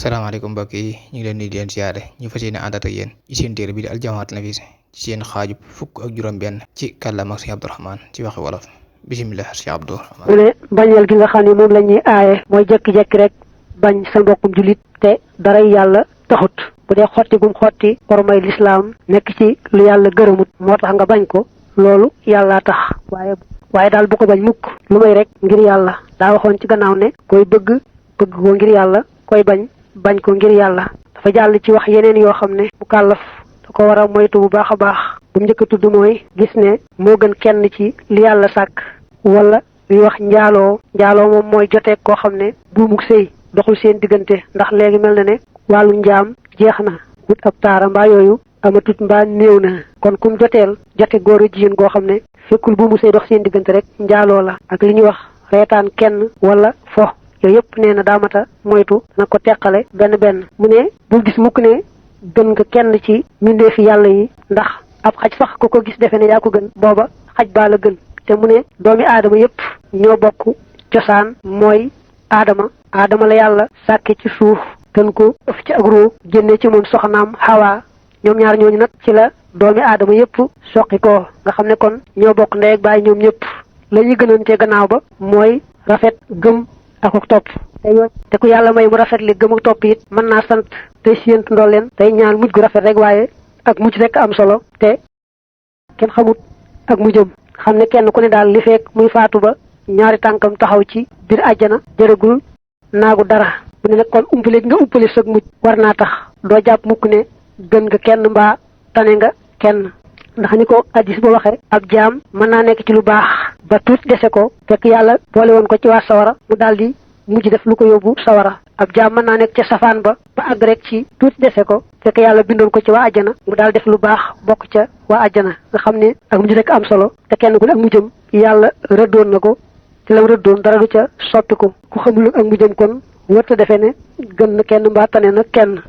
asalaamaaleykum mbokk yi ñu ngi leen di leen siyaare ñu fas yéene àndaat ak yéen ci seen téere bi di Aljamahiratu Nafis ci seen xaajub fukk ak juróom-benn ci kàllaama ak Sëñ Abdourahmane ci waxi wolof bisimilah Sëñ Abdourahmane. mu ne bañeel gi nga xam ne moom la ñuy aaye mooy jekki-jekki rek bañ sa mbokkum jullit te daray yàlla taxut bu dee xotti gum xotti ormay lislaam nekk ci lu yàlla gërëmut moo tax nga bañ ko loolu yàllaa tax waaye daal bu ko bañ mukk lu may rek ngir yàlla daa waxoon ci gannaaw ne koy bëgg ko ngir yàlla koy bañ ko ngir yàlla. dafa jàll ci wax yeneen yoo xam ne bu kàllaf da ko war a moytu bu baax a baax bu njëkk a tudd mooy gis ne moo gën kenn ci li yàlla sàkk wala li wax njaaloo moom mooy joteeg koo xam ne buumuk sëy doxul seen diggante ndax léegi mel na ne wàllu njaam jeex na wut ab taara mbaa yooyu amatut mbaa néew na kon kum joteel jote góor a jigéen goo xam ne fekkul buumu sëy dox seen diggante rek njaaloo la ak li ñuy wax reetaan kenn wala fo yooyu yëpp nee na daamata moytu na ko teqale benn mu ne bul gis mukk ne gën nga kenn ci mbindeefi yàlla yi ndax ab xaj sax ku ko gis defe ne yaa ko gën booba xaj baa la gën te mu ne doomi aadama yëpp ñoo bokk cosaan mooy aadama la yàlla sàkke ci suuf gën ko ëf ci ak ruu génne ci moom soxnaam Hawa ñoom ñaar ñooñu nag ci la doomi aadama yëpp soqi ko nga xam ne kon ñoo bokk ndey ak baay ñoom ñëpp la ñuy gënante gannaaw ba mooy rafet gëm ak topp te ku yàlla may mu rafet li gëm ak topp it mën naa sant tey séentu ndool leen tey ñaan mujj gu rafet rek waaye ak mujj rek am solo te kenn xamut ak mujjam xam ne kenn ku ne daal li fekk muy faatu ba ñaari tànkam taxaw ci biir àjjana jërëgul naagu dara bu ne nag kon umpale nga umpale sag mujj war naa tax doo jàpp mukk ne gën nga kenn mbaa tane nga kenn ndax ni ko addis ba waxe ab jaam mën naa nekk ci lu baax ba tuut dese ko fekk yàlla boole woon ko ci waa sawara mu daldi mujj def lu ko yóbbu sawara ab jaam mën naa nekk ca safaan ba àgg rek ci tuut dese ko fekk yàlla bindoon ko ci waa àjjana mu daal def lu baax bokk ca waa àjjana nga xam ne ak mujj rek am solo te kenn ku ne ak mujjam yàlla rëddoon na ko te lam rëddoon dara du ca soppi ko ku xamul ak mujjam kon wërta defe ne gën na kenn mbaa tane na kenn